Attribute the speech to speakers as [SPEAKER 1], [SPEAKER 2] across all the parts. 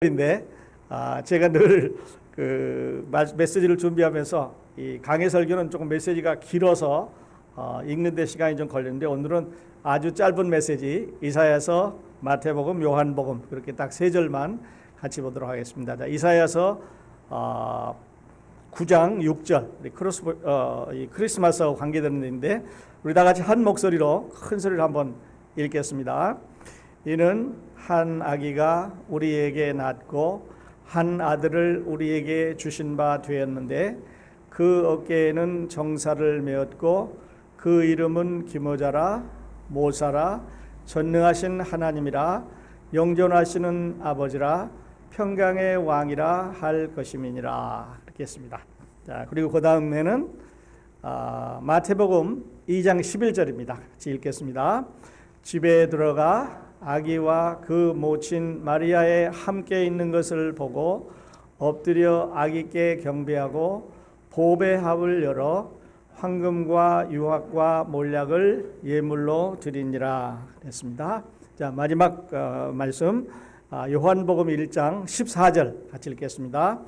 [SPEAKER 1] 인데 제가 늘 메시지를 준비하면서 이 강해 설교는 조금 메시지가 길어서 읽는 데 시간이 좀 걸리는데 오늘은 아주 짧은 메시지 이사야서, 마태복음, 요한복음 그렇게 딱 세 절만 같이 보도록 하겠습니다. 자, 이사야서 9장 6절 이 크리스마스와 관계되는 데인데 우리 다 같이 한 목소리로 큰 소리를 한번 읽겠습니다. 이는 한 아기가 우리에게 낳고 한 아들을 우리에게 주신 바 되었는데 그 어깨에는 정사를 메었고 그 이름은 기모자라 모사라 전능하신 하나님이라 영존하시는 아버지라 평강의 왕이라 할 것임이니라. 이렇게 했습니다. 자, 그리고 그 다음에는 마태복음 2장 11절입니다. 같이 읽겠습니다. 집에 들어가 아기와 그 모친 마리아에 함께 있는 것을 보고 엎드려 아기께 경배하고 보배 합을 열어 황금과 유황과 몰약을 예물로 드리니라 했습니다. 자, 마지막 말씀 요한복음 1장 14절 같이 읽겠습니다.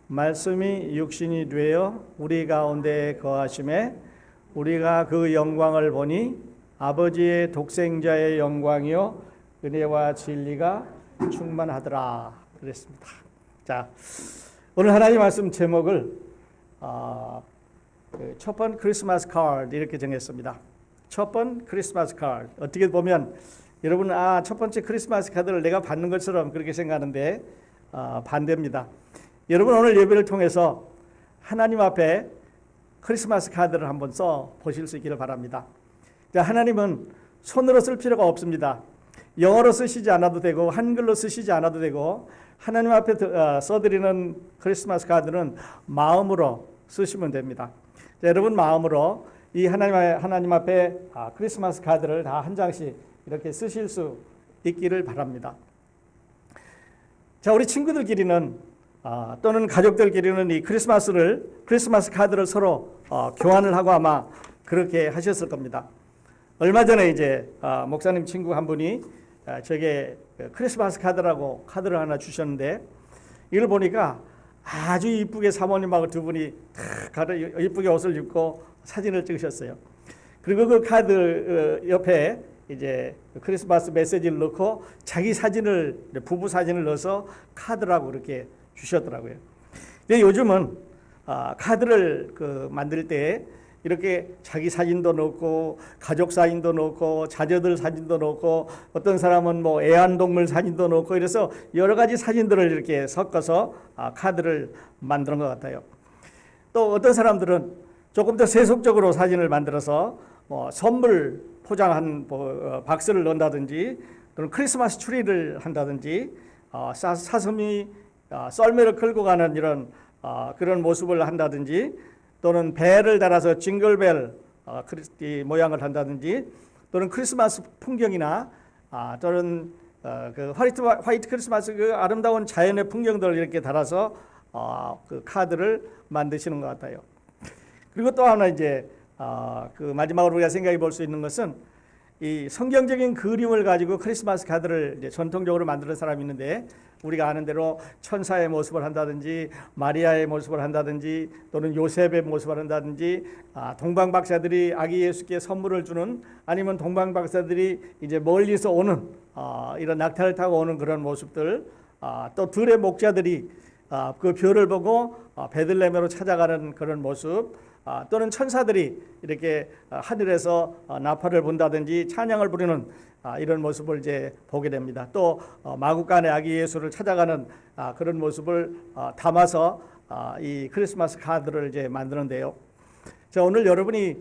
[SPEAKER 1] 말씀이 육신이 되어 우리 가운데 거하심에 우리가 그 영광을 보니 아버지의 독생자의 영광이요 은혜와 진리가 충만하더라 그랬습니다. 자, 오늘 하나님 말씀 제목을 첫 번 크리스마스 카드 이렇게 정했습니다. 첫 번 크리스마스 카드. 어떻게 보면 여러분은 첫 번째 크리스마스 카드를 내가 받는 것처럼 그렇게 생각하는데 반대입니다. 여러분 오늘 예배를 통해서 하나님 앞에 크리스마스 카드를 한번 써 보실 수 있기를 바랍니다. 자, 하나님은 손으로 쓸 필요가 없습니다. 영어로 쓰시지 않아도 되고 한글로 쓰시지 않아도 되고 하나님 앞에 써드리는 크리스마스 카드는 마음으로 쓰시면 됩니다. 자, 여러분 마음으로 이 하나님 앞에 크리스마스 카드를 다 한 장씩 이렇게 쓰실 수 있기를 바랍니다. 자, 우리 친구들끼리는 또는 가족들끼리는 이 크리스마스 카드를 서로 교환을 하고 아마 그렇게 하셨을 겁니다. 얼마 전에 이제 목사님 친구 한 분이 저게 크리스마스 카드라고 카드를 하나 주셨는데 이걸 보니까 아주 이쁘게 사모님하고 두 분이 이쁘게 옷을 입고 사진을 찍으셨어요. 그리고 그 카드 옆에 이제 크리스마스 메시지를 넣고 자기 사진을 부부 사진을 넣어서 카드라고 이렇게 주셨더라고요. 근데 요즘은 카드를 만들 때 이렇게 자기 사진도 넣고 가족 사진도 넣고 자녀들 사진도 넣고 어떤 사람은 뭐 애완동물 사진도 넣고 이래서 여러 가지 사진들을 이렇게 섞어서 카드를 만드는 것 같아요. 또 어떤 사람들은 조금 더 세속적으로 사진을 만들어서 선물 포장한 박스를 넣는다든지 또는 크리스마스 트리를 한다든지 사슴이 썰매를 끌고 가는 이런 그런 모습을 한다든지 또는 배를 달아서 징글벨 모양을 한다든지 또는 크리스마스 풍경이나 또는 그 화이트 크리스마스 그 아름다운 자연의 풍경들을 이렇게 달아서 그 카드를 만드시는 것 같아요. 그리고 또 하나 이제 그 마지막으로 우리가 생각해 볼 수 있는 것은 이 성경적인 그림을 가지고 크리스마스 카드를 이제 전통적으로 만드는 사람이 있는데 우리가 아는 대로 천사의 모습을 한다든지 마리아의 모습을 한다든지 또는 요셉의 모습을 한다든지 동방박사들이 아기 예수께 선물을 주는 아니면 동방박사들이 이제 멀리서 오는 이런 낙타를 타고 오는 그런 모습들 또 들의 목자들이 그 별을 보고 베들레헴으로 찾아가는 그런 모습 또는 천사들이 이렇게 하늘에서 나팔을 분다든지 찬양을 부르는 이런 모습을 이제 보게 됩니다. 또 마구간의 아기 예수를 찾아가는 그런 모습을 담아서 이 크리스마스 카드를 이제 만드는데요. 자, 오늘 여러분이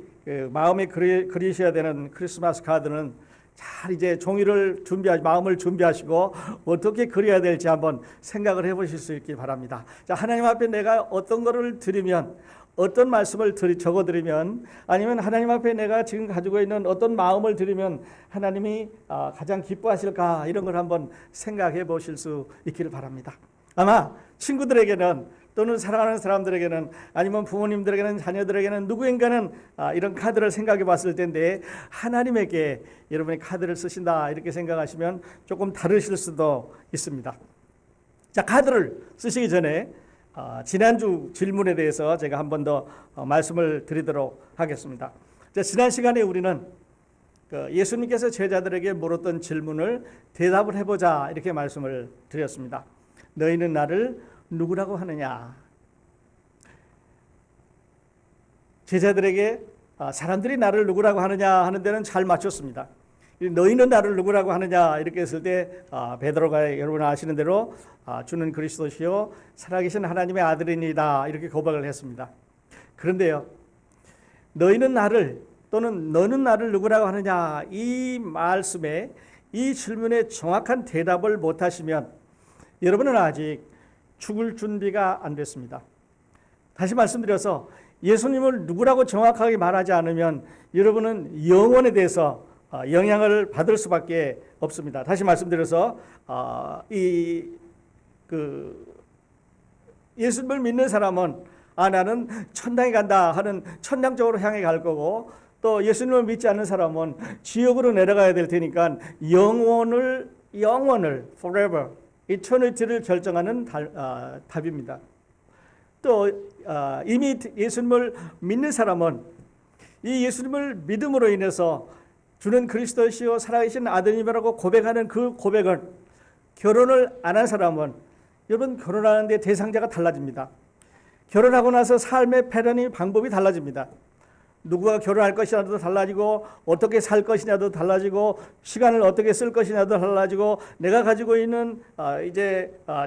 [SPEAKER 1] 마음에 그리셔야 되는 크리스마스 카드는 잘 이제 종이를 마음을 준비하시고 어떻게 그려야 될지 한번 생각을 해보실 수 있기 바랍니다. 자, 하나님 앞에 내가 어떤 거를 드리면 어떤 말씀을 적어드리면 아니면 하나님 앞에 내가 지금 가지고 있는 어떤 마음을 드리면 하나님이 가장 기뻐하실까 이런 걸 한번 생각해 보실 수 있기를 바랍니다. 아마 친구들에게는 또는 사랑하는 사람들에게는 아니면 부모님들에게는 자녀들에게는 누구인가는 이런 카드를 생각해 봤을 텐데 하나님에게 여러분이 카드를 쓰신다 이렇게 생각하시면 조금 다르실 수도 있습니다. 자, 카드를 쓰시기 전에 지난주 질문에 대해서 제가 한 번 더 말씀을 드리도록 하겠습니다. 자, 지난 시간에 우리는 예수님께서 제자들에게 물었던 질문을 대답을 해보자 이렇게 말씀을 드렸습니다. 너희는 나를 누구라고 하느냐? 제자들에게 사람들이 나를 누구라고 하느냐 하는 데는 잘 맞췄습니다. 너희는 나를 누구라고 하느냐 이렇게 했을 때 베드로가 여러분 아시는 대로 주는 그리스도시요 살아계신 하나님의 아들이니다 이렇게 고백을 했습니다. 그런데요, 너희는 나를 또는 너는 나를 누구라고 하느냐 이 말씀에 이 질문에 정확한 대답을 못하시면 여러분은 아직 죽을 준비가 안 됐습니다. 다시 말씀드려서 예수님을 누구라고 정확하게 말하지 않으면 여러분은 영원에 대해서 영향을 받을 수밖에 없습니다. 다시 말씀드려서 예수님을 믿는 사람은 나는 천당에 간다 하는 천당 쪽으로 향해 갈 거고, 또 예수님을 믿지 않는 사람은 지옥으로 내려가야 될 테니까 영원을 forever, eternity를 결정하는 답입니다. 또 이미 예수님을 믿는 사람은 이 예수님을 믿음으로 인해서 주는 그리스도시요 살아계신 아드님이라고 고백하는 그 고백은, 결혼을 안 한 사람은 여러분 결혼하는데 대상자가 달라집니다. 결혼하고 나서 삶의 패러니 방법이 달라집니다. 누구가 결혼할 것이냐도 달라지고, 어떻게 살 것이냐도 달라지고, 시간을 어떻게 쓸 것이냐도 달라지고, 내가 가지고 있는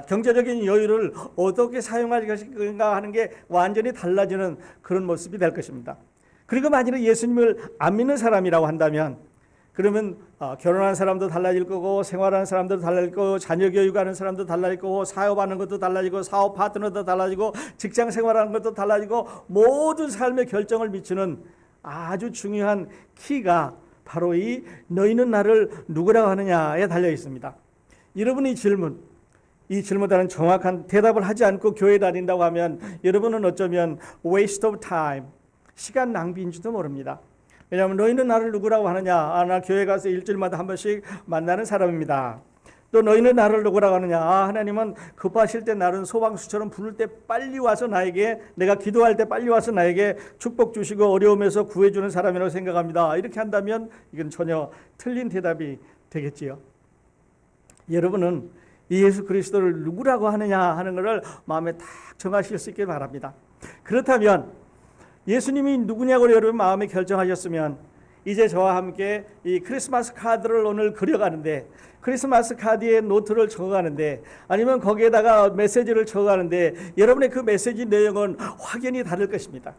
[SPEAKER 1] 경제적인 여유를 어떻게 사용할 것인가 하는 게 완전히 달라지는 그런 모습이 될 것입니다. 그리고 만약에 예수님을 안 믿는 사람이라고 한다면, 그러면 결혼하는 사람도 달라질 거고, 생활하는 사람도 달라질 거고, 자녀 교육하는 사람도 달라질 거고, 사업하는 것도 달라지고, 사업 파트너도 달라지고, 직장 생활하는 것도 달라지고, 모든 삶의 결정을 미치는 아주 중요한 키가 바로 이 너희는 나를 누구라고 하느냐에 달려 있습니다. 여러분이 이 질문에는 정확한 대답을 하지 않고 교회 다닌다고 하면 여러분은 어쩌면 waste of time, 시간 낭비인지도 모릅니다. 왜냐하면 너희는 나를 누구라고 하느냐? 나 교회 가서 일주일마다 한 번씩 만나는 사람입니다. 또 너희는 나를 누구라고 하느냐? 하나님은 급하실 때 나는 소방수처럼 부를 때 빨리 와서 나에게, 내가 기도할 때 빨리 와서 나에게 축복 주시고 어려움에서 구해주는 사람이라고 생각합니다. 이렇게 한다면 이건 전혀 틀린 대답이 되겠지요. 여러분은 이 예수 그리스도를 누구라고 하느냐 하는 것을 마음에 딱 정하실 수 있길 바랍니다. 그렇다면 예수님이 누구냐고 여러분 마음에 결정하셨으면 이제 저와 함께 이 크리스마스 카드를 오늘 그려가는데, 크리스마스 카드에 노트를 적어가는데, 아니면 거기에다가 메시지를 적어가는데 여러분의 그 메시지 내용은 확연히 다를 것입니다.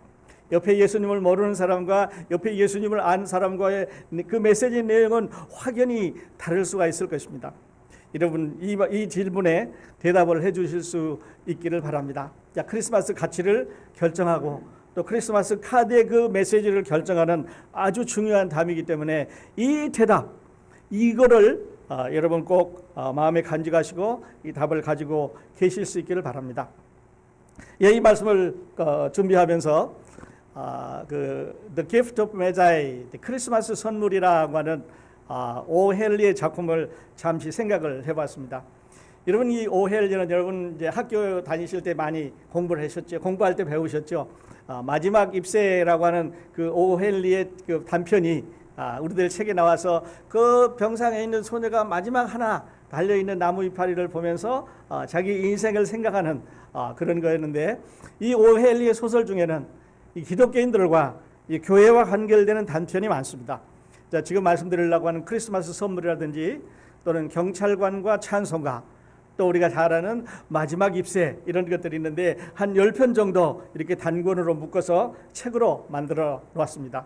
[SPEAKER 1] 옆에 예수님을 모르는 사람과 옆에 예수님을 아는 사람과의 그 메시지 내용은 확연히 다를 수가 있을 것입니다. 여러분 이 질문에 대답을 해 주실 수 있기를 바랍니다. 자, 크리스마스 가치를 결정하고 또 크리스마스 카드의 그 메시지를 결정하는 아주 중요한 답이기 때문에 이 대답, 이거를 여러분 꼭 마음에 간직하시고 이 답을 가지고 계실 수 있기를 바랍니다. 이 말씀을 준비하면서 The Gift of Magi, 크리스마스 선물이라고 하는 오헬리의 작품을 잠시 생각을 해봤습니다. 여러분 이 오헬리는 여러분 이제 학교 다니실 때 많이 공부를 하셨죠. 공부할 때 배우셨죠. 마지막 입새라고 하는 그 오헬리의 그 단편이 우리들 책에 나와서 그 병상에 있는 소녀가 마지막 하나 달려있는 나무 이파리를 보면서 자기 인생을 생각하는 그런 거였는데, 이 오헬리의 소설 중에는 이 기독교인들과 이 교회와 관계되는 단편이 많습니다. 자, 지금 말씀드리려고 하는 크리스마스 선물이라든지 또는 경찰관과 찬송가, 또 우리가 잘 아는 마지막 입새, 이런 것들이 있는데 한 10편 정도 이렇게 단권으로 묶어서 책으로 만들어 놓았습니다.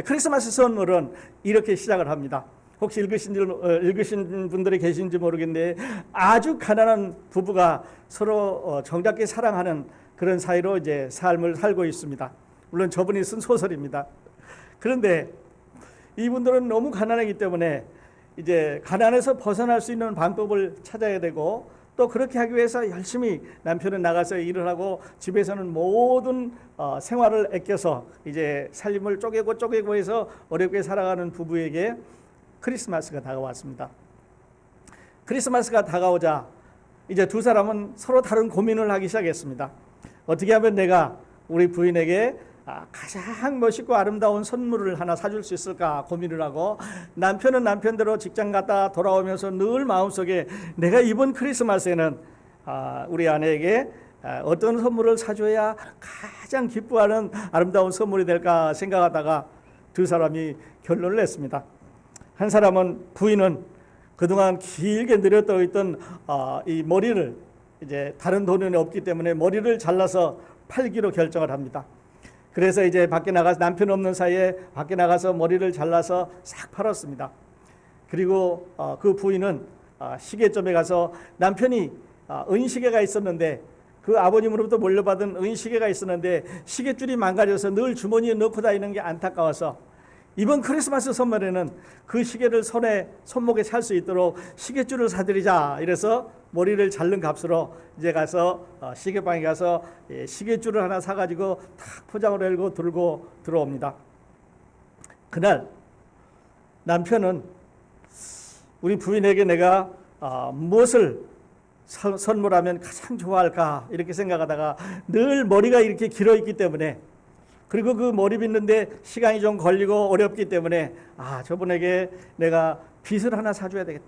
[SPEAKER 1] 크리스마스 선물은 이렇게 시작을 합니다. 혹시 읽으신 분들이 계신지 모르겠는데, 아주 가난한 부부가 서로 정답게 사랑하는 그런 사이로 이제 삶을 살고 있습니다. 물론 저분이 쓴 소설입니다. 그런데 이분들은 너무 가난하기 때문에 이제 가난에서 벗어날 수 있는 방법을 찾아야 되고, 또 그렇게 하기 위해서 열심히 남편은 나가서 일을 하고 집에서는 모든 생활을 아껴서 이제 살림을 쪼개고 해서 어렵게 살아가는 부부에게 크리스마스가 다가왔습니다. 크리스마스가 다가오자 이제 두 사람은 서로 다른 고민을 하기 시작했습니다. 어떻게 하면 내가 우리 부인에게 가장 멋있고 아름다운 선물을 하나 사줄 수 있을까 고민을 하고, 남편은 남편대로 직장 갔다 돌아오면서 늘 마음속에 내가 이번 크리스마스에는 우리 아내에게 어떤 선물을 사줘야 가장 기뻐하는 아름다운 선물이 될까 생각하다가 두 사람이 결론을 냈습니다. 한 사람은, 부인은 그동안 길게 늘어떠 있던 이 머리를, 이제 다른 돈이 없기 때문에 머리를 잘라서 팔기로 결정을 합니다. 그래서 이제 밖에 나가서, 남편 없는 사이에 밖에 나가서 머리를 잘라서 싹 팔았습니다. 그리고 그 부인은 시계점에 가서 남편이 은시계가 있었는데, 그 아버님으로부터 물려받은 은시계가 있었는데 시계줄이 망가져서 늘 주머니에 넣고 다니는 게 안타까워서 이번 크리스마스 선물에는 그 시계를 손목에 찰 수 있도록 시계줄을 사드리자. 이래서 머리를 자른 값으로 이제 가서 시계방에 가서 시계줄을 하나 사가지고 탁 포장을 열고 들고 들어옵니다. 그날 남편은 우리 부인에게 내가 무엇을 선물하면 가장 좋아할까 이렇게 생각하다가, 늘 머리가 이렇게 길어 있기 때문에, 그리고 그 머리 빗는데 시간이 좀 걸리고 어렵기 때문에 저분에게 내가 빗을 하나 사줘야 되겠다.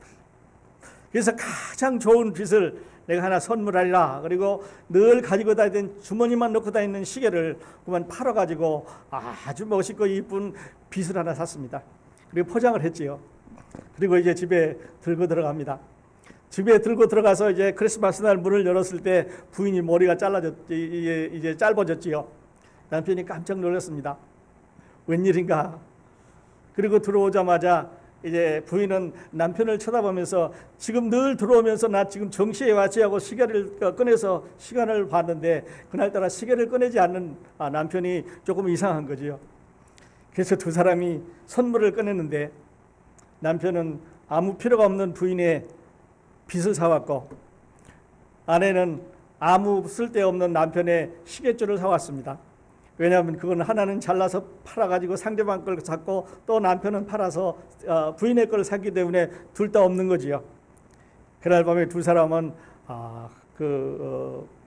[SPEAKER 1] 그래서 가장 좋은 빗을 내가 하나 선물하리라. 그리고 늘 가지고 다니던 주머니만 넣고 다니는 시계를 그만 팔아가지고 아주 멋있고 이쁜 빗을 하나 샀습니다. 그리고 포장을 했지요. 그리고 이제 집에 들고 들어갑니다. 집에 들고 들어가서 이제 크리스마스 날 문을 열었을 때 부인이 머리가 이제 짧아졌지요. 남편이 깜짝 놀랐습니다. 웬일인가? 그리고 들어오자마자 이제 부인은 남편을 쳐다보면서, 지금 늘 들어오면서 나 지금 정시에 왔지 하고 시계를 꺼내서 시간을 봤는데 그날따라 시계를 꺼내지 않는 남편이 조금 이상한 거지요. 그래서 두 사람이 선물을 꺼냈는데 남편은 아무 필요가 없는 부인의 빗을 사왔고, 아내는 아무 쓸데없는 남편의 시계줄을 사왔습니다. 왜냐하면 그건 하나는 잘라서 팔아가지고 상대방 걸 샀고, 또 남편은 팔아서 부인의 걸 샀기 때문에 둘 다 없는 거지요. 그날 밤에 두 사람은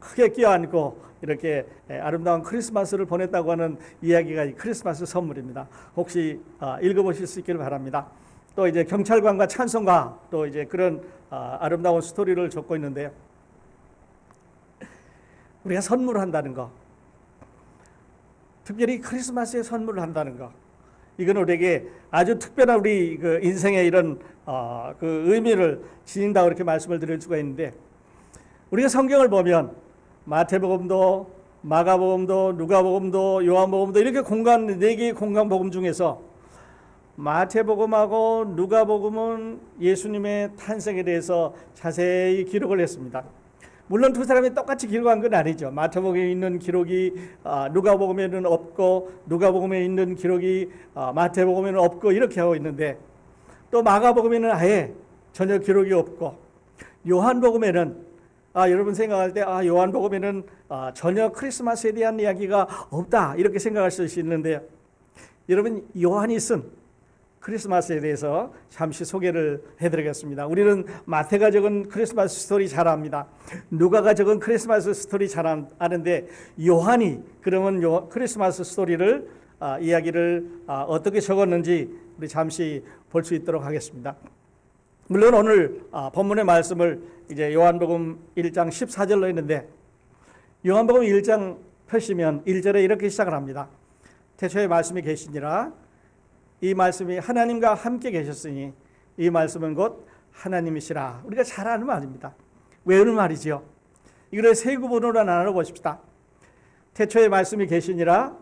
[SPEAKER 1] 크게 끼어안고 이렇게 아름다운 크리스마스를 보냈다고 하는 이야기가 이 크리스마스 선물입니다. 혹시 읽어보실 수 있기를 바랍니다. 또 이제 경찰관과 찬송가, 또 이제 그런 아름다운 스토리를 적고 있는데요. 우리가 선물한다는 거, 특별히 크리스마스에 선물을 한다는 거, 이건 우리에게 아주 특별한 우리 그 인생의 이런 그 의미를 지닌다고 이렇게 말씀을 드릴 수가 있는데, 우리가 성경을 보면 마태복음도 마가복음도 누가복음도 요한복음도 이렇게 네 개의 공간복음 중에서 마태복음하고 누가복음은 예수님의 탄생에 대해서 자세히 기록을 했습니다. 물론 두 사람이 똑같이 기록한 건 아니죠. 마태복음에 있는 기록이 누가복음에는 없고, 누가복음에 있는 기록이 마태복음에는 없고, 이렇게 하고 있는데, 또 마가복음에는 아예 전혀 기록이 없고, 요한복음에는 여러분 생각할 때 요한복음에는 전혀 크리스마스에 대한 이야기가 없다 이렇게 생각할 수 있는데요. 여러분, 요한이 쓴 크리스마스에 대해서 잠시 소개를 해드리겠습니다. 우리는 마태가 적은 크리스마스 스토리 잘 압니다. 누가가 적은 크리스마스 스토리 잘 아는데, 요한이 그러면 크리스마스 스토리를 이야기를 어떻게 적었는지 우리 잠시 볼 수 있도록 하겠습니다. 물론 오늘 본문의 말씀을 이제 요한복음 1장 14절로 했는데, 요한복음 1장 펴시면 1절에 이렇게 시작을 합니다. 태초에 말씀이 계시니라. 이 말씀이 하나님과 함께 계셨으니 이 말씀은 곧 하나님이시라. 우리가 잘 아는 말입니다. 외우는 말이지요. 이걸 세 구분으로 나눠 보십시다. 태초에 말씀이 계시니라.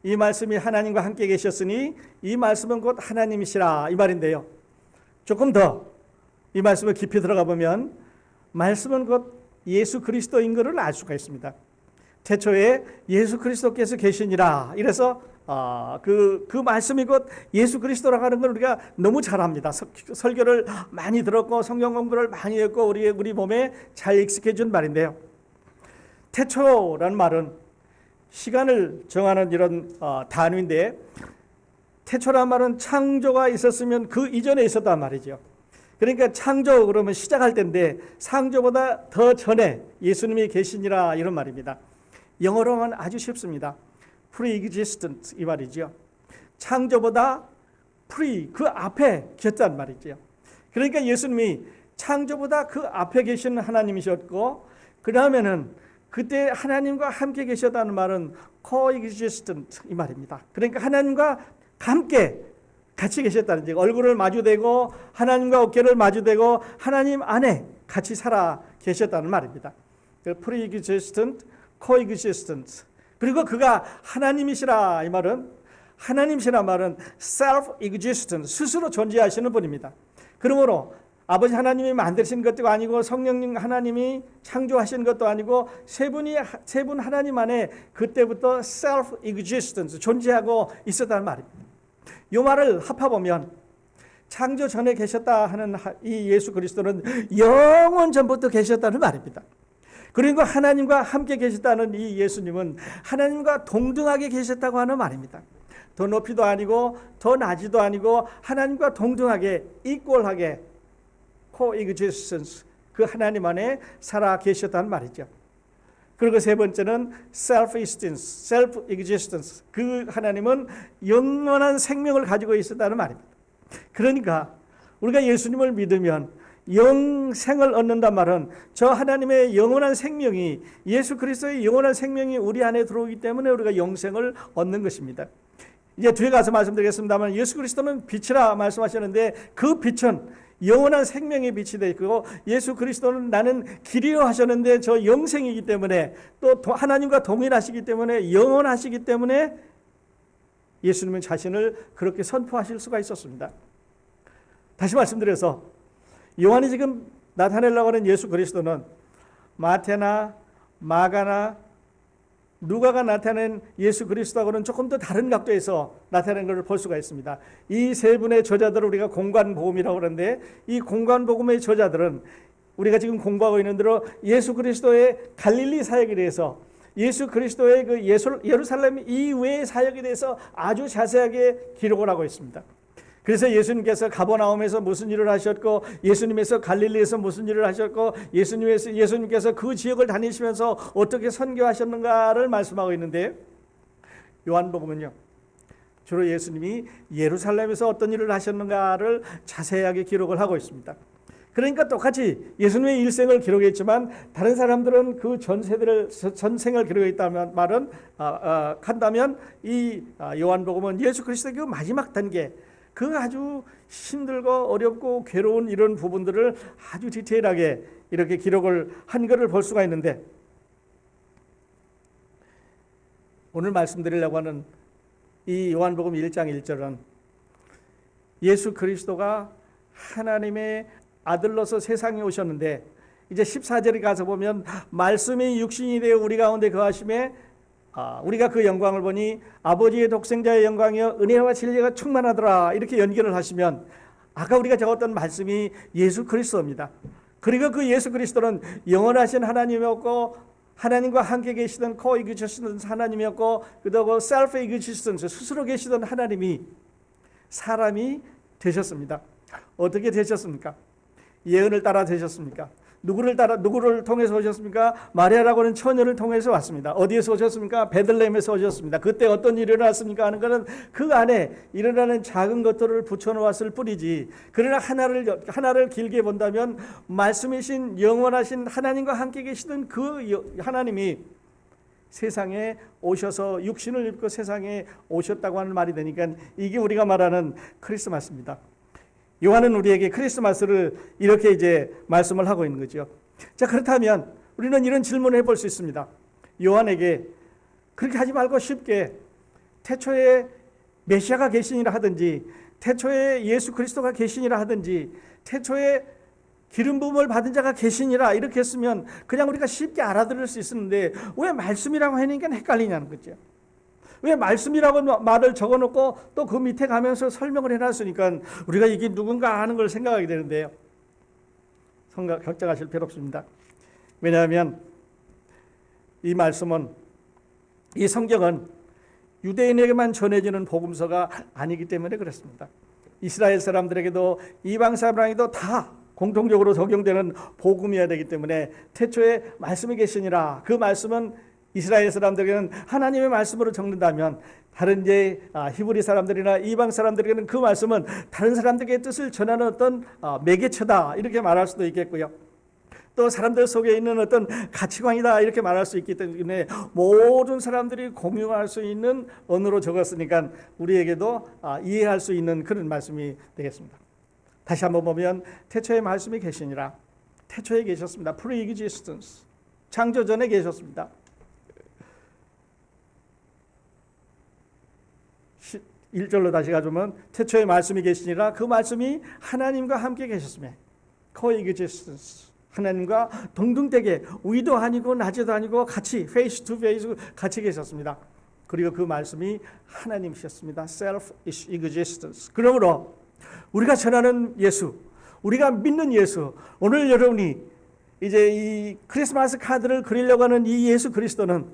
[SPEAKER 1] 이 말씀이 하나님과 함께 계셨으니 이 말씀은 곧 하나님이시라. 이 말인데요. 조금 더 이 말씀을 깊이 들어가 보면 말씀은 곧 예수 그리스도인 것을 알 수가 있습니다. 태초에 예수 그리스도께서 계시니라. 이래서 그 말씀이 곧 예수 그리스도라고 하는 걸 우리가 너무 잘 압니다. 설교를 많이 들었고 성경 공부를 많이 했고 우리 몸에 잘 익숙해진 말인데요. 태초라는 말은 시간을 정하는 이런 단위인데, 태초라는 말은 창조가 있었으면 그 이전에 있었단 말이죠. 그러니까 창조 그러면 시작할 때인데 창조보다 더 전에 예수님이 계시니라 이런 말입니다. 영어로 하면 아주 쉽습니다. pre-existent 이 말이죠. 창조보다 pre 그 앞에 계셨단 말이죠. 그러니까 예수님이 창조보다 그 앞에 계신 하나님이셨고 그 다음에는 그때 하나님과 함께 계셨다는 말은 coexistent 이 말입니다. 그러니까 하나님과 함께 같이 계셨다는 지 얼굴을 마주대고 하나님과 어깨를 마주대고 하나님 안에 같이 살아 계셨다는 말입니다. pre-existent, coexistent. 그리고 그가 하나님이시라 이 말은 하나님이시라 말은 self-existent 스스로 존재하시는 분입니다. 그러므로 아버지 하나님이 만드신 것도 아니고 성령님 하나님이 창조하신 것도 아니고 세 분 하나님 안에 그때부터 self-existence 존재하고 있었다는 말입니다. 이 말을 합해보면 창조 전에 계셨다 하는 이 예수 그리스도는 영원 전부터 계셨다는 말입니다. 그리고 하나님과 함께 계셨다는 이 예수님은 하나님과 동등하게 계셨다고 하는 말입니다. 더 높이도 아니고 더 낮이도 아니고 하나님과 동등하게 이퀄하게 coexistence 그 하나님 안에 살아 계셨다는 말이죠. 그리고 세 번째는 self-existence 그 하나님은 영원한 생명을 가지고 있었다는 말입니다. 그러니까 우리가 예수님을 믿으면 영생을 얻는단 말은 저 하나님의 영원한 생명이 예수 그리스도의 영원한 생명이 우리 안에 들어오기 때문에 우리가 영생을 얻는 것입니다. 이제 뒤에 가서 말씀드리겠습니다만 예수 그리스도는 빛이라 말씀하셨는데 그 빛은 영원한 생명의 빛이 되고 예수 그리스도는 나는 길이요 하셨는데 저 영생이기 때문에 또 하나님과 동일하시기 때문에 영원하시기 때문에 예수님은 자신을 그렇게 선포하실 수가 있었습니다. 다시 말씀드려서 요한이 지금 나타내려고 하는 예수 그리스도는 마태나 마가나 누가가 나타낸 예수 그리스도하고는 조금 더 다른 각도에서 나타낸 것을 볼 수가 있습니다. 이 세 분의 저자들을 우리가 공관복음이라고 그러는데 이 공관복음의 저자들은 우리가 지금 공부하고 있는 대로 예수 그리스도의 갈릴리 사역에 대해서 예수 그리스도의 그 예루살렘 이외의 사역에 대해서 아주 자세하게 기록을 하고 있습니다. 그래서 예수님께서 가버나움에서 무슨 일을 하셨고 예수님께서 갈릴리에서 무슨 일을 하셨고 예수님께서 그 지역을 다니시면서 어떻게 선교하셨는가를 말씀하고 있는데 요한복음은요 주로 예수님이 예루살렘에서 어떤 일을 하셨는가를 자세하게 기록을 하고 있습니다. 그러니까 똑같이 예수님의 일생을 기록했지만 다른 사람들은 그 전생을 기록했다면 말은 한다면 이 요한복음은 예수 그리스도의 그 마지막 단계 그 아주 힘들고 어렵고 괴로운 이런 부분들을 아주 디테일하게 이렇게 기록을 한 것을 볼 수가 있는데 오늘 말씀드리려고 하는 이 요한복음 1장 1절은 예수 그리스도가 하나님의 아들로서 세상에 오셨는데 이제 14절에 가서 보면 말씀이 육신이 되어 우리 가운데 거하심에 우리가 그 영광을 보니 아버지의 독생자의 영광이여 은혜와 진리가 충만하더라 이렇게 연결을 하시면 아까 우리가 적었던 말씀이 예수 그리스도입니다. 그리고 그 예수 그리스도는 영원하신 하나님이었고 하나님과 함께 계시던 coexistence 하나님이었고 그리고 self-existence 스스로 계시던 하나님이 사람이 되셨습니다. 어떻게 되셨습니까? 예언을 따라 되셨습니까? 누구를 통해서 오셨습니까? 마리아라고 하는 처녀를 통해서 왔습니다. 어디에서 오셨습니까? 베들레헴에서 오셨습니다. 그때 어떤 일이 일어났습니까? 하는 것은 그 안에 일어나는 작은 것들을 붙여놓았을 뿐이지. 그러나 하나를 길게 본다면 말씀이신 영원하신 하나님과 함께 계시던 그 하나님이 세상에 오셔서 육신을 입고 세상에 오셨다고 하는 말이 되니까 이게 우리가 말하는 크리스마스입니다. 요한은 우리에게 크리스마스를 이렇게 이제 말씀을 하고 있는 거죠. 자, 그렇다면 우리는 이런 질문을 해볼 수 있습니다. 요한에게 그렇게 하지 말고 쉽게 태초에 메시아가 계시니라 하든지 태초에 예수 그리스도가 계시니라 하든지 태초에 기름 부음을 받은 자가 계시니라 이렇게 했으면 그냥 우리가 쉽게 알아들을 수 있었는데 왜 말씀이라고 하니까 헷갈리냐는 거죠. 왜 말씀이라고 말을 적어놓고 또 그 밑에 가면서 설명을 해놨으니까 우리가 이게 누군가 하는 걸 생각하게 되는데요. 걱정하실 필요 없습니다. 왜냐하면 이 말씀은 이 성경은 유대인에게만 전해지는 복음서가 아니기 때문에 그렇습니다. 이스라엘 사람들에게도 이방 사람에게도 다 공통적으로 적용되는 복음이어야 되기 때문에 태초에 말씀이 계시니라. 그 말씀은 이스라엘 사람들에게는 하나님의 말씀으로 적는다면 다른 이제 히브리 사람들이나 이방 사람들에게는 그 말씀은 다른 사람들에게 뜻을 전하는 어떤 매개체다 이렇게 말할 수도 있겠고요. 또 사람들 속에 있는 어떤 가치관이다 이렇게 말할 수 있기 때문에 모든 사람들이 공유할 수 있는 언어로 적었으니까 우리에게도 이해할 수 있는 그런 말씀이 되겠습니다. 다시 한번 보면 태초에 말씀이 계시니라. 태초에 계셨습니다. pre-existence. 창조 전에 계셨습니다. 1절로 다시 가져오면 태초에 말씀이 계시니라. 그 말씀이 하나님과 함께 계셨으며 coexistence. 하나님과 동등되게 위도 아니고 낮에도 아니고 같이 face to face 같이 계셨습니다. 그리고 그 말씀이 하나님이셨습니다. self-existence. 그러므로 우리가 전하는 예수, 우리가 믿는 예수, 오늘 여러분이 이제 이 크리스마스 카드를 그리려고 하는 이 예수 그리스도는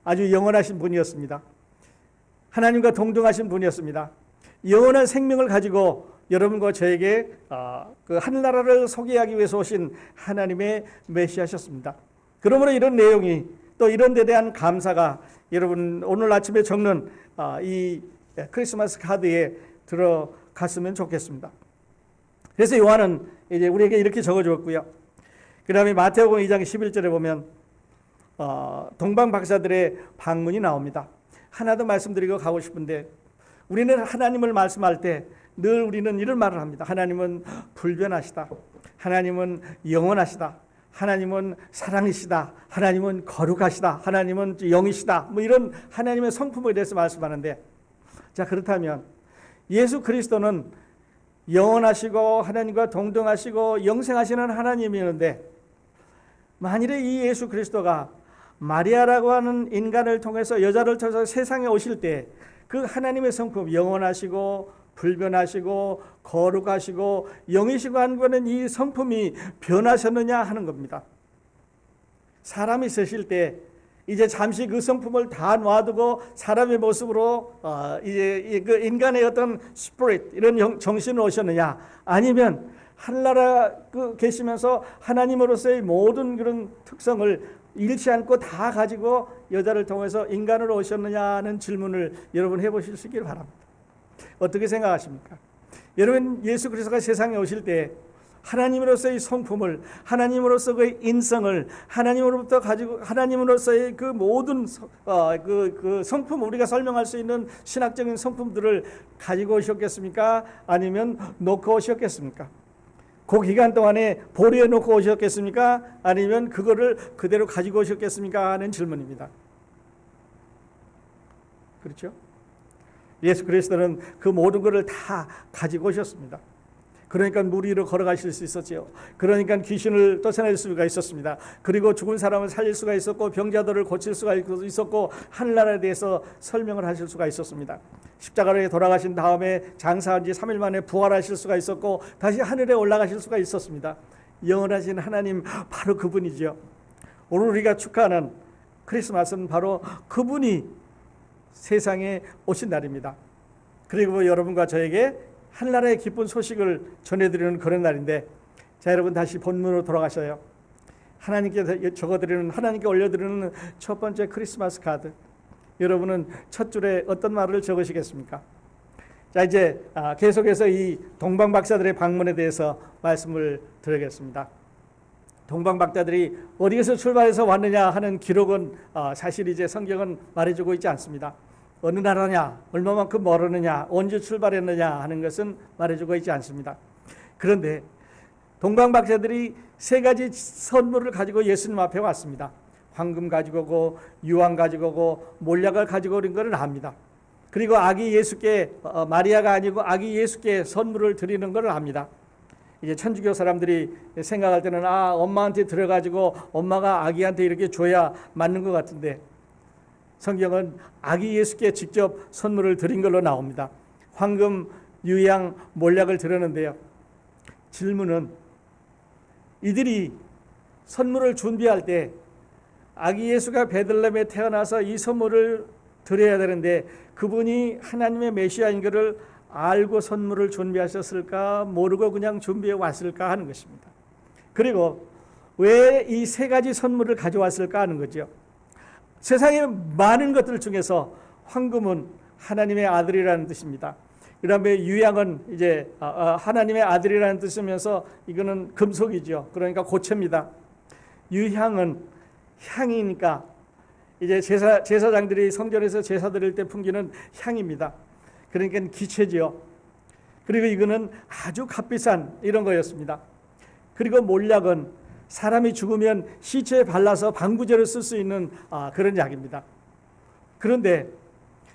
[SPEAKER 1] 아주 영원하신 분이었습니다. 하나님과 동등하신 분이었습니다. 영원한 생명을 가지고 여러분과 저에게 그 하늘나라를 소개하기 위해서 오신 하나님의 메시아셨습니다. 그러므로 이런 내용이 또 이런 데 대한 감사가 여러분 오늘 아침에 적는 이 크리스마스 카드에 들어갔으면 좋겠습니다. 그래서 요한은 이제 우리에게 이렇게 적어주었고요. 그 다음에 마태복음 2장 11절에 보면 동방 박사들의 방문이 나옵니다. 하나 더 말씀드리고 가고 싶은데 우리는 하나님을 말씀할 때 늘 우리는 이런 말을 합니다. 하나님은 불변하시다. 하나님은 영원하시다. 하나님은 사랑이시다. 하나님은 거룩하시다. 하나님은 영이시다. 뭐 이런 하나님의 성품에 대해서 말씀하는데, 자 그렇다면 예수 그리스도는 영원하시고 하나님과 동등하시고 영생하시는 하나님이었는데, 만일에 이 예수 그리스도가 마리아라고 하는 인간을 통해서 여자를 통해서 세상에 오실 때 그 하나님의 성품, 영원하시고 불변하시고 거룩하시고 영이시고 한 거는 이 성품이 변하셨느냐 하는 겁니다. 사람이 있으실 때 이제 잠시 그 성품을 다 놔두고 사람의 모습으로 이제 그 인간의 어떤 스피릿 이런 정신을 오셨느냐, 아니면 하늘나라 계시면서 하나님으로서의 모든 그런 특성을 잃지 않고 다 가지고 여자를 통해서 인간으로 오셨느냐는 질문을 여러분 해보실 수 있기를 바랍니다. 어떻게 생각하십니까? 여러분 예수 그리스도가 세상에 오실 때 하나님으로서의 성품을, 하나님으로서 그 인성을, 하나님으로부터 가지고 하나님으로서의 그 모든 그 성품, 우리가 설명할 수 있는 신학적인 성품들을 가지고 오셨겠습니까? 아니면 놓고 오셨겠습니까? 그 기간 동안에 보류해 놓고 오셨겠습니까? 아니면 그거를 그대로 가지고 오셨겠습니까? 하는 질문입니다. 그렇죠? 예수 그리스도는 그 모든 것을 다 가지고 오셨습니다. 그러니까 물 위로 걸어가실 수 있었죠. 그러니까 귀신을 쫓아낼 수가 있었습니다. 그리고 죽은 사람을 살릴 수가 있었고 병자들을 고칠 수가 있었고 하늘나라에 대해서 설명을 하실 수가 있었습니다. 십자가로 돌아가신 다음에 장사한 지 3일 만에 부활하실 수가 있었고 다시 하늘에 올라가실 수가 있었습니다. 영원하신 하나님 바로 그분이죠. 오늘 우리가 축하하는 크리스마스는 바로 그분이 세상에 오신 날입니다. 그리고 여러분과 저에게 하늘나라의 기쁜 소식을 전해드리는 그런 날인데, 자 여러분 다시 본문으로 돌아가셔요. 하나님께 적어드리는, 하나님께 올려드리는 첫 번째 크리스마스 카드, 여러분은 첫 줄에 어떤 말을 적으시겠습니까? 자 이제 계속해서 이 동방 박사들의 방문에 대해서 말씀을 드리겠습니다. 동방 박사들이 어디에서 출발해서 왔느냐 하는 기록은 사실 이제 성경은 말해주고 있지 않습니다. 어느 나라냐, 얼마만큼 멀었느냐, 언제 출발했느냐 하는 것은 말해주고 있지 않습니다. 그런데 동방 박사들이 세 가지 선물을 가지고 예수님 앞에 왔습니다. 황금 가지고 오고 유황 가지고 오고 몰약을 가지고 오는 것을 압니다. 그리고 아기 예수께 마리아가 아니고 아기 예수께 선물을 드리는 것을 압니다. 이제 천주교 사람들이 생각할 때는 엄마한테 들어가지고 엄마가 아기한테 이렇게 줘야 맞는 것 같은데, 성경은 아기 예수께 직접 선물을 드린 걸로 나옵니다. 황금, 유향, 몰약을 드렸는데요. 질문은 이들이 선물을 준비할 때 아기 예수가 베들레헴에 태어나서 이 선물을 드려야 되는데 그분이 하나님의 메시아인 것을 알고 선물을 준비하셨을까, 모르고 그냥 준비해 왔을까 하는 것입니다. 그리고 왜 이 세 가지 선물을 가져왔을까 하는 거죠. 세상의 많은 것들 중에서 황금은 하나님의 아들이라는 뜻입니다. 그다음에 유향은 이제 하나님의 아들이라는 뜻이면서 이거는 금속이죠. 그러니까 고체입니다. 유향은 향이니까 이제 제사장들이 성전에서 제사 드릴 때 풍기는 향입니다. 그러니까 기체지요. 그리고 이거는 아주 값비싼 이런 거였습니다. 그리고 몰약은 사람이 죽으면 시체에 발라서 방부제로 쓸 수 있는 그런 약입니다. 그런데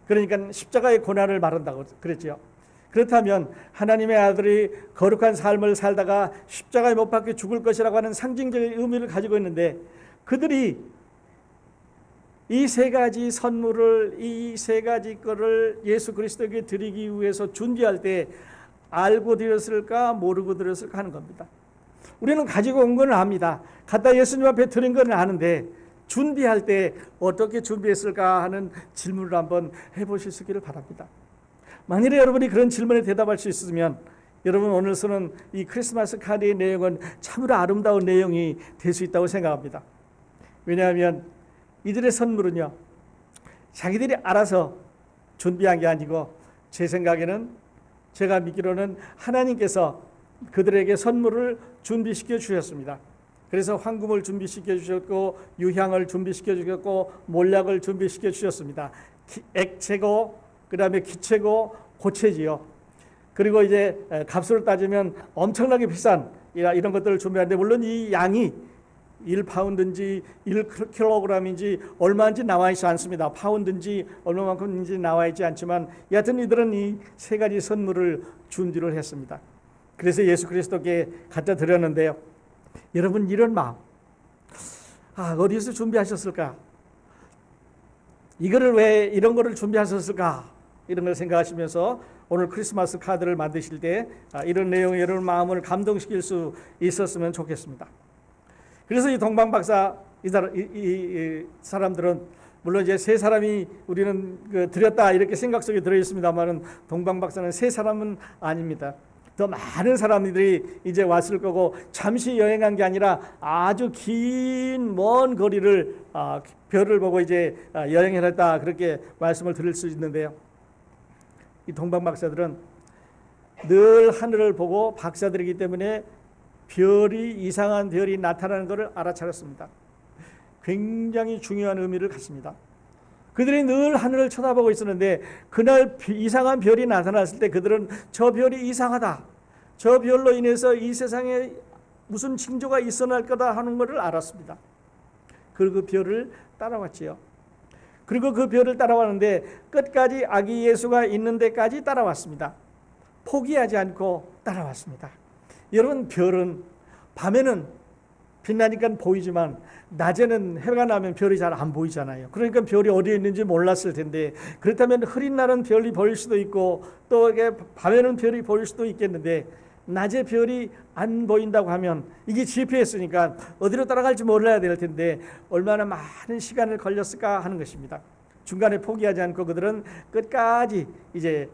[SPEAKER 1] 그러니까 십자가의 고난을 말한다고 그랬죠. 그렇다면 하나님의 아들이 거룩한 삶을 살다가 십자가에 못 박혀 죽을 것이라고 하는 상징적인 의미를 가지고 있는데, 그들이 이 세 가지 선물을, 이 세 가지 거를 예수 그리스도에게 드리기 위해서 준비할 때 알고 드렸을까 모르고 드렸을까 하는 겁니다. 우리는 가지고 온 건 압니다. 갖다 예수님 앞에 드린 건 아는데 준비할 때 어떻게 준비했을까 하는 질문을 한번 해보실 수 있기를 바랍니다. 만일에 여러분이 그런 질문에 대답할 수 있으면 여러분 오늘 쓰는 이 크리스마스 카드의 내용은 참으로 아름다운 내용이 될 수 있다고 생각합니다. 왜냐하면 이들의 선물은요, 자기들이 알아서 준비한 게 아니고 제 생각에는, 제가 믿기로는 하나님께서 그들에게 선물을 준비시켜 주셨습니다. 그래서 황금을 준비시켜 주셨고 유향을 준비시켜 주셨고 몰약을 준비시켜 주셨습니다. 액체고 그다음에 기체고 고체지요. 그리고 이제 값으로 따지면 엄청나게 비싼 이런 것들을 준비하는데, 물론 이 양이 1파운드인지 1kg인지 얼마인지 나와 있지 않습니다. 파운드인지 얼마만큼인지 나와 있지 않지만 여하튼 이들은 이 세 가지 선물을 준비를 했습니다. 그래서 예수 그리스도께 갖다 드렸는데요. 여러분 이런 마음, 어디서 준비하셨을까? 이거를 왜 이런 거를 준비하셨을까? 이런 걸 생각하시면서 오늘 크리스마스 카드를 만드실 때 이런 내용이 여러분 마음을 감동시킬 수 있었으면 좋겠습니다. 그래서 이 동방 박사 이 사람들은, 물론 이제 세 사람이 우리는 드렸다 이렇게 생각 속에 들어 있습니다만은 동방 박사는 세 사람은 아닙니다. 더 많은 사람들이 이제 왔을 거고, 잠시 여행한 게 아니라 아주 긴 먼 거리를 별을 보고 이제 여행을 했다, 그렇게 말씀을 드릴 수 있는데요. 이 동방 박사들은 늘 하늘을 보고 박사들이기 때문에 이상한 별이 나타나는 것을 알아차렸습니다. 굉장히 중요한 의미를 갖습니다. 그들이 늘 하늘을 쳐다보고 있었는데 그날 이상한 별이 나타났을 때 그들은 저 별이 이상하다, 저 별로 인해서 이 세상에 무슨 징조가 있어날 거다 하는 것을 알았습니다. 그리고 그 별을 따라왔지요. 그리고 그 별을 따라왔는데 끝까지 아기 예수가 있는 데까지 따라왔습니다. 포기하지 않고 따라왔습니다. 여러분, 별은 밤에는 빛나니까 보이지만 낮에는 해가 나면 별이 잘 안 보이잖아요. 그러니까 별이 어디에 있는지 몰랐을 텐데, 그렇다면 흐린 날은 별이 보일 수도 있고 또 이게 밤에는 별이 보일 수도 있겠는데, 낮에 별이 안 보인다고 하면 이게 GPS니까 어디로 따라갈지 몰라야 될 텐데 얼마나 많은 시간을 걸렸을까 하는 것입니다. 중간에 포기하지 않고 그들은 끝까지 이제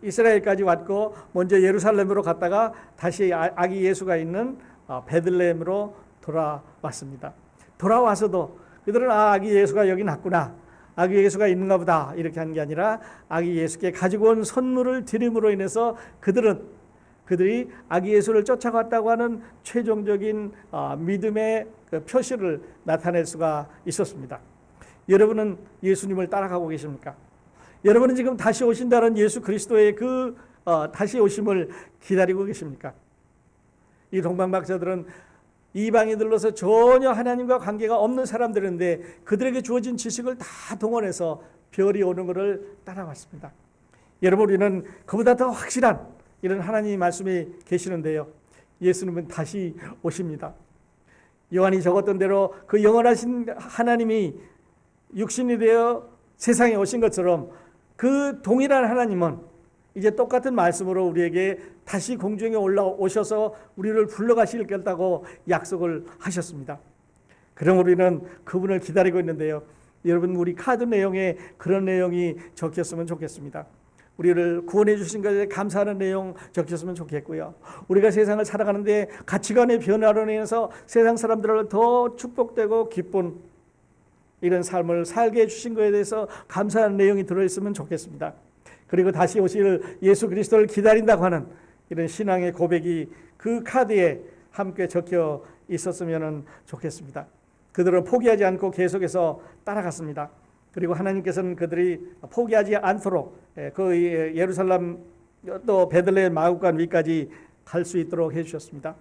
[SPEAKER 1] 이스라엘까지 왔고, 먼저 예루살렘으로 갔다가 다시 아기 예수가 있는 베들레헴으로 돌아왔습니다. 돌아와서도 그들은 아기 예수가 여기 났구나, 아기 예수가 있는가 보다 이렇게 한 게 아니라 아기 예수께 가지고 온 선물을 드림으로 인해서 그들이 아기 예수를 쫓아갔다고 하는 최종적인 믿음의 그 표시를 나타낼 수가 있었습니다. 여러분은 예수님을 따라가고 계십니까? 여러분은 지금 다시 오신다는 예수 그리스도의 그 다시 오심을 기다리고 계십니까? 이 동방박사들은 이방인들로서 전혀 하나님과 관계가 없는 사람들인데 그들에게 주어진 지식을 다 동원해서 별이 오는 것을 따라왔습니다. 여러분, 우리는 그보다 더 확실한 이런 하나님의 말씀이 계시는데요. 예수님은 다시 오십니다. 요한이 적었던 대로 그 영원하신 하나님이 육신이 되어 세상에 오신 것처럼 그 동일한 하나님은 이제 똑같은 말씀으로 우리에게 다시 공중에 올라오셔서 우리를 불러가실 거다고 약속을 하셨습니다. 그럼 우리는 그분을 기다리고 있는데요. 여러분, 우리 카드 내용에 그런 내용이 적혔으면 좋겠습니다. 우리를 구원해 주신 것에 감사하는 내용 적혔으면 좋겠고요. 우리가 세상을 살아가는데 가치관의 변화로 인해서 세상 사람들을 더 축복되고 기쁜 이런 삶을 살게 해주신 것에 대해서 감사하는 내용이 들어있으면 좋겠습니다. 그리고 다시 오실 예수 그리스도를 기다린다고 하는 이런 신앙의 고백이 그 카드에 함께 적혀 있었으면 좋겠습니다. 그들은 포기하지 않고 계속해서 따라갔습니다. 그리고 하나님께서는 그들이 포기하지 않도록 그 예루살렘 또 베들레헴 마구간 위까지 갈 수 있도록 해주셨습니다.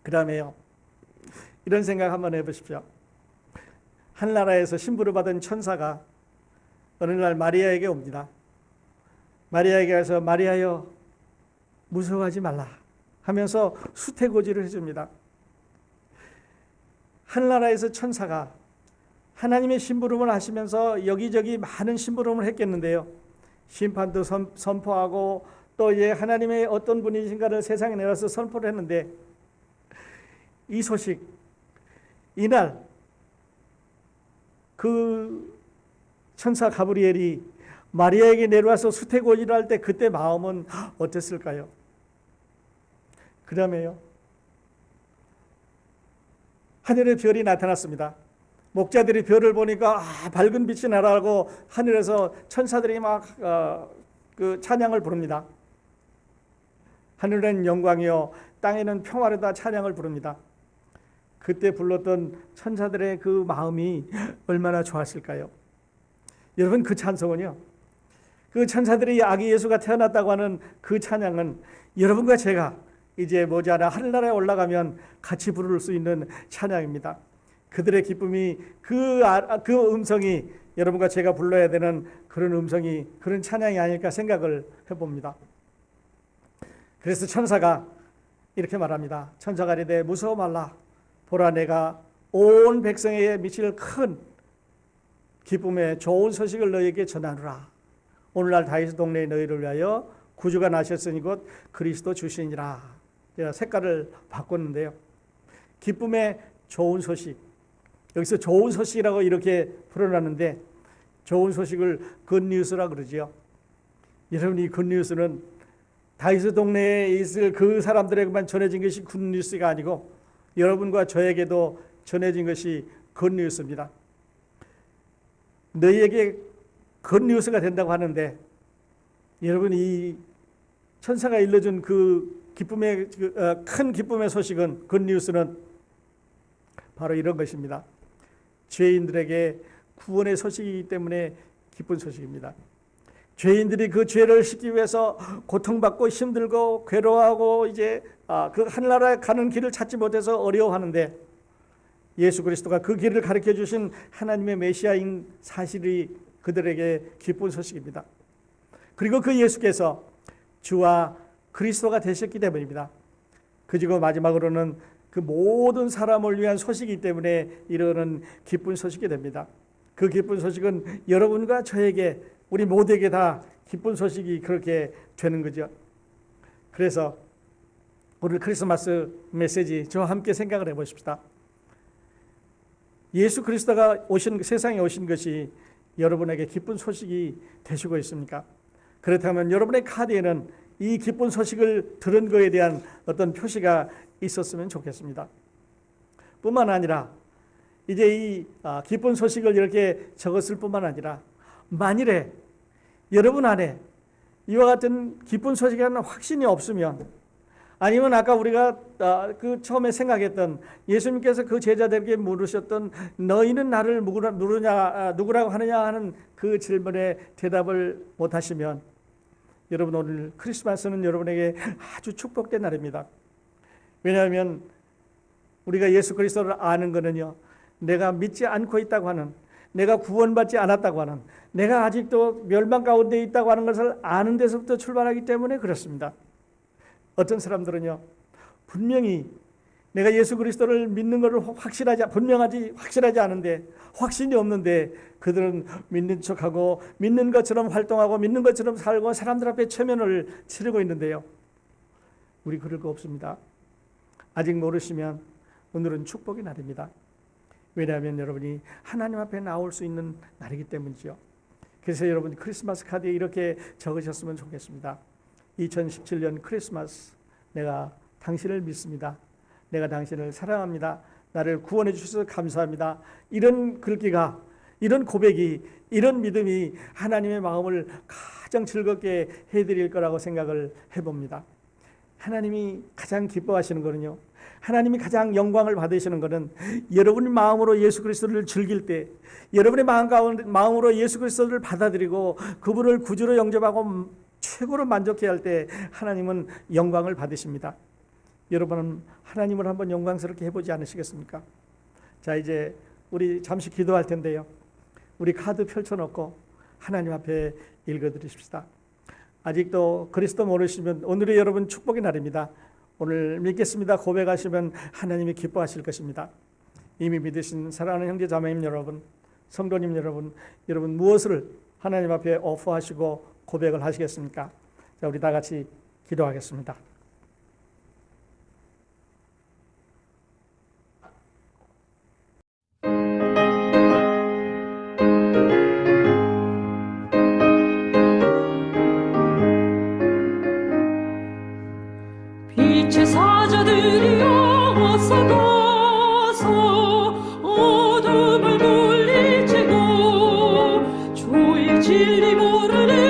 [SPEAKER 1] 그 다음에요, 이런 생각 한번 해보십시오. 한나라에서 신부를 받은 천사가 어느 날 마리아에게 옵니다. 마리아에게 가서 마리아여 무서워하지 말라 하면서 수태고지를 해줍니다. 한나라에서 천사가 하나님의 심부름을 하시면서 여기저기 많은 심부름을 했겠는데요. 심판도 선포하고 또 이제 하나님의 어떤 분이신가를 세상에 내려서 선포를 했는데 이 소식, 이날 그 천사 가브리엘이 마리아에게 내려와서 수태고지를 할 때 그때 마음은 어땠을까요? 그 다음에요, 하늘의 별이 나타났습니다. 목자들이 별을 보니까 밝은 빛이 나라고 하늘에서 천사들이 막 그 찬양을 부릅니다. 하늘은 영광이요 땅에는 평화로다 찬양을 부릅니다. 그때 불렀던 천사들의 그 마음이 얼마나 좋았을까요? 여러분, 그 찬송은요, 그 천사들이 아기 예수가 태어났다고 하는 그 찬양은 여러분과 제가 이제 머지않아 하늘나라에 올라가면 같이 부를 수 있는 찬양입니다. 그들의 기쁨이 그 음성이 여러분과 제가 불러야 되는 그런 음성이, 그런 찬양이 아닐까 생각을 해봅니다. 그래서 천사가 이렇게 말합니다. 천사가 이르되 무서워 말라. 보라, 내가 온 백성에게 미칠 큰 기쁨의 좋은 소식을 너희에게 전하노라. 오늘날 다윗 동네에 너희를 위하여 구주가 나셨으니 곧 그리스도 주시니라. 제가 색깔을 바꿨는데요. 기쁨의 좋은 소식. 여기서 좋은 소식이라고 이렇게 풀어놨는데 좋은 소식을 굿뉴스라 그러지요. 여러분, 이 굿뉴스는 다윗 동네에 있을 그 사람들에게만 전해진 것이 굿뉴스가 아니고 여러분과 저에게도 전해진 것이 굿뉴스입니다. 너희에게 굿뉴스가 된다고 하는데 여러분, 이 천사가 일러준 그 기쁨의 큰 기쁨의 소식은, 굿뉴스는 바로 이런 것입니다. 죄인들에게 구원의 소식이기 때문에 기쁜 소식입니다. 죄인들이 그 죄를 씻기 위해서 고통받고 힘들고 괴로워하고 이제 그 하늘나라에 가는 길을 찾지 못해서 어려워하는데 예수 그리스도가 그 길을 가르쳐 주신 하나님의 메시아인 사실이 그들에게 기쁜 소식입니다. 그리고 그 예수께서 주와 그리스도가 되셨기 때문입니다. 그리고 마지막으로는 그 모든 사람을 위한 소식이기 때문에 이르는 기쁜 소식이 됩니다. 그 기쁜 소식은 여러분과 저에게, 우리 모두에게 다 기쁜 소식이 그렇게 되는 거죠. 그래서 오늘 크리스마스 메시지 저와 함께 생각을 해보십시다. 예수 그리스도가 세상에 오신 것이 여러분에게 기쁜 소식이 되시고 있습니까? 그렇다면 여러분의 카드에는 이 기쁜 소식을 들은 것에 대한 어떤 표시가 있었으면 좋겠습니다. 뿐만 아니라 이제 이 기쁜 소식을 이렇게 적었을 뿐만 아니라 만일에 여러분 안에 이와 같은 기쁜 소식에 대한 확신이 없으면, 아니면 아까 우리가 그 처음에 생각했던 예수님께서 그 제자들에게 물으셨던 너희는 나를 누구라고 하느냐 하는 그 질문에 대답을 못하시면, 여러분, 오늘 크리스마스는 여러분에게 아주 축복된 날입니다. 왜냐하면 우리가 예수 그리스도를 아는 것은요, 내가 믿지 않고 있다고 하는, 내가 구원받지 않았다고 하는, 내가 아직도 멸망 가운데 있다고 하는 것을 아는 데서부터 출발하기 때문에 그렇습니다. 어떤 사람들은요, 분명히 내가 예수 그리스도를 믿는 것을 확실하지 않은데, 확신이 없는데 그들은 믿는 척하고 믿는 것처럼 활동하고 믿는 것처럼 살고 사람들 앞에 체면을 치르고 있는데요, 우리 그럴 거 없습니다. 아직 모르시면 오늘은 축복의 날입니다. 왜냐하면 여러분이 하나님 앞에 나올 수 있는 날이기 때문이죠. 그래서 여러분 크리스마스 카드에 이렇게 적으셨으면 좋겠습니다. 2017년 크리스마스, 내가 당신을 믿습니다. 내가 당신을 사랑합니다. 나를 구원해 주셔서 감사합니다. 이런 글귀가, 이런 고백이, 이런 믿음이 하나님의 마음을 가장 즐겁게 해드릴 거라고 생각을 해봅니다. 하나님이 가장 기뻐하시는 거는요, 하나님이 가장 영광을 받으시는 것은 여러분의 마음으로 예수 그리스도를 즐길 때, 여러분의 마음으로 예수 그리스도를 받아들이고 그분을 구주로 영접하고 최고로 만족해야 할 때 하나님은 영광을 받으십니다. 여러분은 하나님을 한번 영광스럽게 해보지 않으시겠습니까? 자, 이제 우리 잠시 기도할 텐데요, 우리 카드 펼쳐놓고 하나님 앞에 읽어드리십시다. 아직도 그리스도 모르시면 오늘이 여러분 축복의 날입니다. 오늘 믿겠습니다 고백하시면 하나님이 기뻐하실 것입니다. 이미 믿으신 사랑하는 형제 자매님 여러분, 성도님 여러분, 여러분 무엇을 하나님 앞에 오퍼하시고 고백을 하시겠습니까? 자, 우리 다 같이 기도하겠습니다.
[SPEAKER 2] 빛의 사자들이여 어서 가서 어둠을 물리치고 주의 진리 모르는